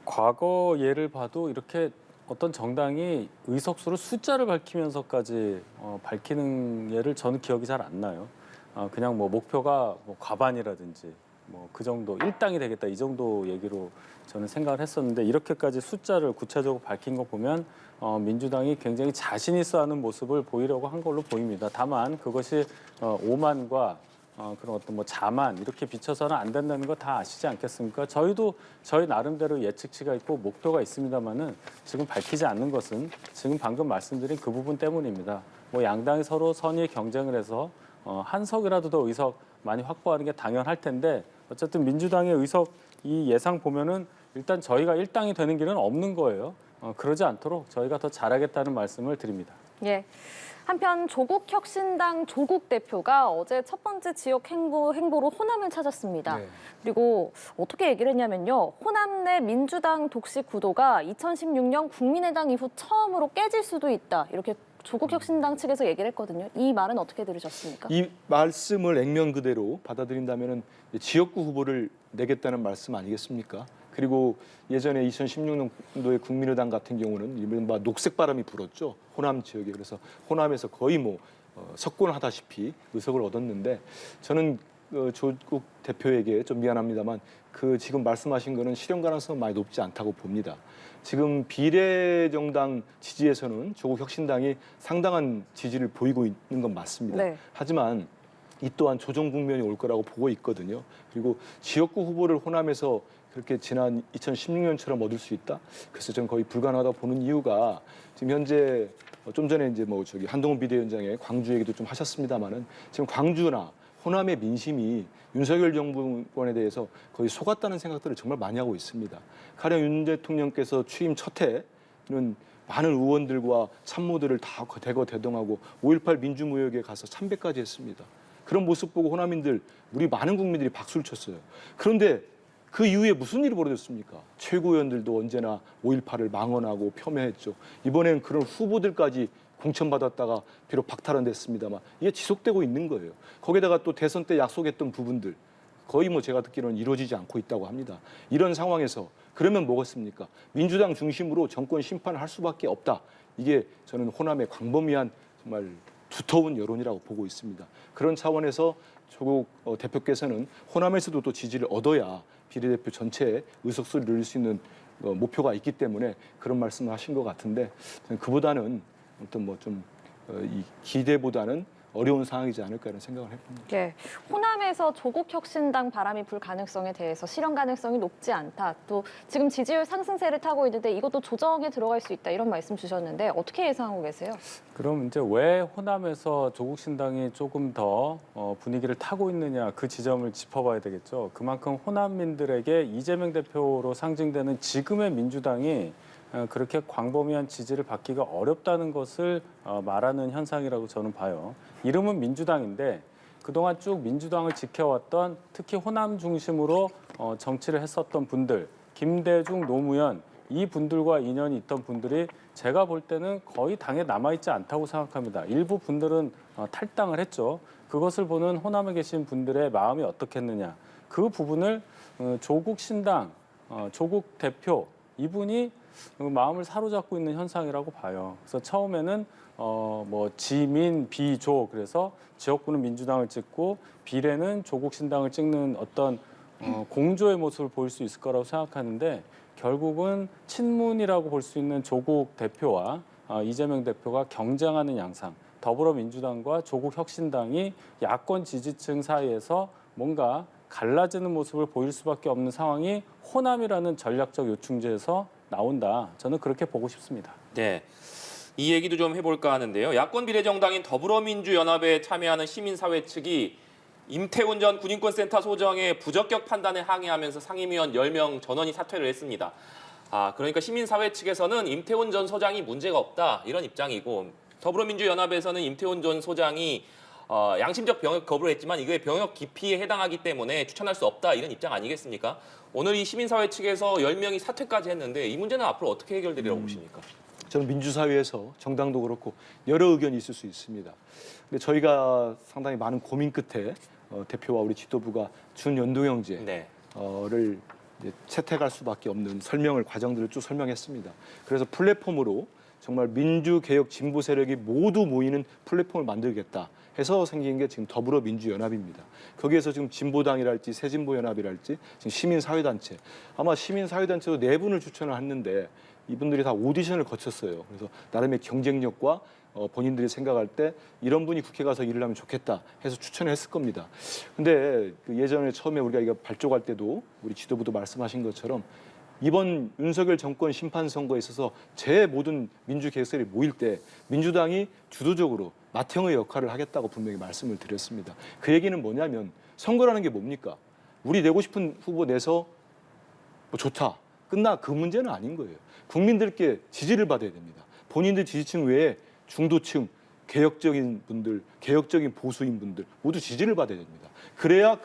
과거 예를 봐도 이렇게 어떤 정당이 의석수를 숫자를 밝히면서까지 밝히는 예를 저는 기억이 잘 안 나요. 그냥 뭐 목표가 뭐 과반이라든지 뭐 그 정도 일당이 되겠다 이 정도 얘기로 저는 생각을 했었는데 이렇게까지 숫자를 구체적으로 밝힌 거 보면 민주당이 굉장히 자신 있어 하는 모습을 보이려고 한 걸로 보입니다. 다만 그것이 오만과 그런 어떤 뭐 자만 이렇게 비춰서는 안 된다는 거 다 아시지 않겠습니까? 저희도 저희 나름대로 예측치가 있고 목표가 있습니다만은 지금 밝히지 않는 것은 지금 방금 말씀드린 그 부분 때문입니다. 뭐 양당이 서로 선의의 경쟁을 해서 한 석이라도 더 의석 많이 확보하는 게 당연할 텐데 어쨌든 민주당의 의석 이 예상 보면은 일단 저희가 일당이 되는 길은 없는 거예요. 그러지 않도록 저희가 더 잘하겠다는 말씀을 드립니다. 예. 한편 조국혁신당 조국 대표가 어제 첫 번째 지역 행보로 호남을 찾았습니다. 네. 그리고 어떻게 얘기를 했냐면요. 호남 내 민주당 독식 구도가 2016년 국민의당 이후 처음으로 깨질 수도 있다. 이렇게 조국혁신당 측에서 얘기를 했거든요. 이 말은 어떻게 들으셨습니까? 이 말씀을 액면 그대로 받아들인다면 지역구 후보를 내겠다는 말씀 아니겠습니까? 그리고 예전에 2016년도에 국민의당 같은 경우는 이른바 녹색 바람이 불었죠. 호남 지역에. 그래서 호남에서 거의 뭐 석권하다시피 의석을 얻었는데 저는 조국 대표에게 좀 미안합니다만 그 지금 말씀하신 거는 실현 가능성은 많이 높지 않다고 봅니다. 지금 비례정당 지지에서는 조국 혁신당이 상당한 지지를 보이고 있는 건 맞습니다. 네. 하지만 이 또한 조정 국면이 올 거라고 보고 있거든요. 그리고 지역구 후보를 호남에서 그렇게 지난 2016년처럼 얻을 수 있다? 그래서 저는 거의 불가능하다고 보는 이유가 지금 현재 좀 전에 이제 뭐 저기 한동훈 비대위원장의 광주 얘기도 좀 하셨습니다만은 지금 광주나 호남의 민심이 윤석열 정부권에 대해서 거의 속았다는 생각들을 정말 많이 하고 있습니다. 가령 윤 대통령께서 취임 첫 해는 많은 의원들과 참모들을 다 대거 대동하고 5.18 민주무역에 가서 참배까지 했습니다. 그런 모습 보고 호남인들, 우리 많은 국민들이 박수를 쳤어요. 그런데 그 이후에 무슨 일이 벌어졌습니까? 최고위원들도 언제나 5.18을 망언하고 폄훼했죠. 이번엔 그런 후보들까지 공천받았다가 비록 박탈은 됐습니다만 이게 지속되고 있는 거예요. 거기다가 또 대선 때 약속했던 부분들 거의 뭐 제가 듣기로는 이루어지지 않고 있다고 합니다. 이런 상황에서 그러면 뭐겠습니까? 민주당 중심으로 정권 심판을 할 수밖에 없다. 이게 저는 호남의 광범위한 정말 두터운 여론이라고 보고 있습니다. 그런 차원에서 조국 대표께서는 호남에서도 또 지지를 얻어야 비례대표 전체에 의석수를 늘릴 수 있는 목표가 있기 때문에 그런 말씀을 하신 것 같은데 저는 그보다는 어떤 뭐 좀 이 기대보다는 어려운 상황이지 않을까 이런 생각을 해봅니다. 예, 호남에서 조국혁신당 바람이 불 가능성에 대해서 실현 가능성이 높지 않다. 또 지금 지지율 상승세를 타고 있는데 이것도 조정에 들어갈 수 있다. 이런 말씀 주셨는데 어떻게 예상하고 계세요? 그럼 이제 왜 호남에서 조국신당이 조금 더 분위기를 타고 있느냐 그 지점을 짚어봐야 되겠죠. 그만큼 호남민들에게 이재명 대표로 상징되는 지금의 민주당이 그렇게 광범위한 지지를 받기가 어렵다는 것을 말하는 현상이라고 저는 봐요. 이름은 민주당인데 그동안 쭉 민주당을 지켜왔던 특히 호남 중심으로 정치를 했었던 분들, 김대중, 노무현 이 분들과 인연이 있던 분들이 제가 볼 때는 거의 당에 남아있지 않다고 생각합니다. 일부 분들은 탈당을 했죠. 그것을 보는 호남에 계신 분들의 마음이 어떻겠느냐. 그 부분을 조국 신당, 조국 대표 이분이 마음을 사로잡고 있는 현상이라고 봐요. 그래서 처음에는 뭐 지민, 비조 그래서 지역구는 민주당을 찍고 비례는 조국 신당을 찍는 어떤 공조의 모습을 보일 수 있을 거라고 생각하는데 결국은 친문이라고 볼 수 있는 조국 대표와 이재명 대표가 경쟁하는 양상, 더불어민주당과 조국 혁신당이 야권 지지층 사이에서 뭔가 갈라지는 모습을 보일 수밖에 없는 상황이 호남이라는 전략적 요충지에서 나온다. 저는 그렇게 보고 싶습니다. 네. 이 얘기도 좀 해볼까 하는데요. 야권 비례정당인 더불어민주연합에 참여하는 시민사회 측이 임태훈 전 군인권센터 소장의 부적격 판단에 항의하면서 상임위원 10명 전원이 사퇴를 했습니다. 그러니까 시민사회 측에서는 임태훈 전 소장이 문제가 없다 이런 입장이고 더불어민주연합에서는 임태훈 전 소장이 양심적 병역 거부를 했지만 이게 병역 기피에 해당하기 때문에 추천할 수 없다 이런 입장 아니겠습니까? 오늘 이 시민사회 측에서 10명이 사퇴까지 했는데 이 문제는 앞으로 어떻게 해결되리라고 보십니까? 저는 민주사회에서 정당도 그렇고 여러 의견이 있을 수 있습니다. 근데 저희가 상당히 많은 고민 끝에 대표와 우리 지도부가 준연동형제를 네. 채택할 수밖에 없는 과정들을 쭉 설명했습니다. 그래서 플랫폼으로 정말 민주개혁 진보 세력이 모두 모이는 플랫폼을 만들겠다 해서 생긴 게 지금 더불어민주연합입니다. 거기에서 지금 진보당이랄지 새진보연합이랄지 지금 시민사회단체 아마 시민사회단체도 4분을 추천을 했는데 이분들이 다 오디션을 거쳤어요. 그래서 나름의 경쟁력과 본인들이 생각할 때 이런 분이 국회 가서 일을 하면 좋겠다 해서 추천을 했을 겁니다. 근데 그 예전에 처음에 우리가 이거 발족할 때도 우리 지도부도 말씀하신 것처럼 이번 윤석열 정권 심판 선거에 있어서 제 모든 민주개혁세력이 모일 때 민주당이 주도적으로 맏형의 역할을 하겠다고 분명히 말씀을 드렸습니다. 그 얘기는 뭐냐면 선거라는 게 뭡니까? 우리 내고 싶은 후보 내서 뭐 좋다. 끝나 그 문제는 아닌 거예요. 국민들께 지지를 받아야 됩니다. 본인들 지지층 외에 중도층, 개혁적인 분들, 개혁적인 보수인 분들 모두 지지를 받아야 됩니다. 그래야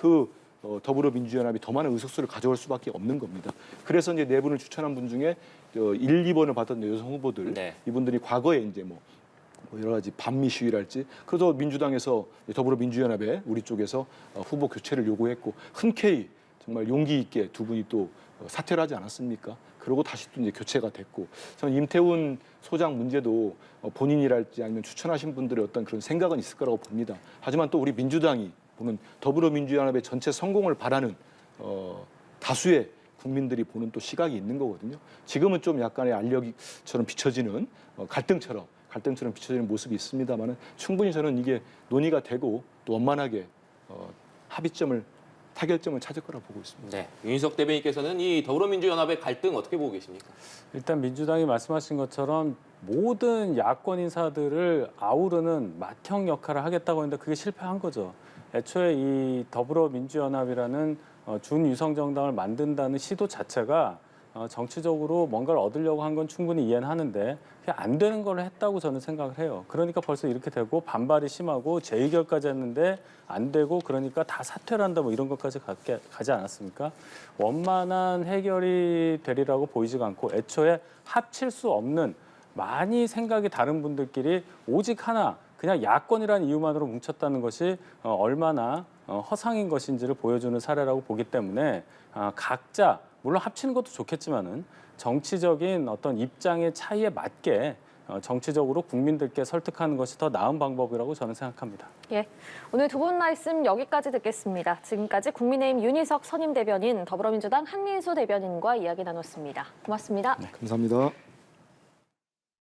더불어민주연합이 더 많은 의석수를 가져올 수밖에 없는 겁니다. 그래서 이제 4분을 추천한 분 중에 1, 2번을 받았던 여성 후보들 네. 이분들이 과거에 이제 뭐 여러 가지 반미 시위랄지 그래도 민주당에서 더불어민주연합에 우리 쪽에서 후보 교체를 요구했고 흔쾌히 정말 용기 있게 2분이 또 사퇴를 하지 않았습니까? 그리고 다시 또 이제 교체가 됐고 저는 임태훈 소장 문제도 본인이랄지 아니면 추천하신 분들의 어떤 그런 생각은 있을 거라고 봅니다. 하지만 또 우리 민주당이 보는 더불어민주연합의 전체 성공을 바라는 다수의 국민들이 보는 또 시각이 있는 거거든요. 지금은 좀 약간의 알력처럼 비춰지는 갈등처럼 비춰지는 모습이 있습니다만은 충분히 저는 이게 논의가 되고 또 원만하게 타결점을 찾을 거라고 보고 있습니다. 네. 윤희석 대변인께서는 이 더불어민주연합의 갈등 어떻게 보고 계십니까? 일단 민주당이 말씀하신 것처럼 모든 야권 인사들을 아우르는 맏형 역할을 하겠다고 했는데 그게 실패한 거죠. 애초에 이 더불어민주연합이라는 준유성 정당을 만든다는 시도 자체가 정치적으로 뭔가를 얻으려고 한 건 충분히 이해는 하는데 그게 안 되는 걸 했다고 저는 생각을 해요. 그러니까 벌써 이렇게 되고 반발이 심하고 재의결까지 했는데 안 되고 그러니까 다 사퇴를 한다 뭐 이런 것까지 가지 않았습니까? 원만한 해결이 되리라고 보이지가 않고 애초에 합칠 수 없는 많이 생각이 다른 분들끼리 오직 하나 그냥 야권이라는 이유만으로 뭉쳤다는 것이 얼마나 허상인 것인지를 보여주는 사례라고 보기 때문에 각자 물론 합치는 것도 좋겠지만은 정치적인 어떤 입장의 차이에 맞게 정치적으로 국민들께 설득하는 것이 더 나은 방법이라고 저는 생각합니다. 예, 오늘 2분 말씀 여기까지 듣겠습니다. 지금까지 국민의힘 윤희석 선임 대변인, 더불어민주당 한민수 대변인과 이야기 나눴습니다. 고맙습니다. 감사합니다.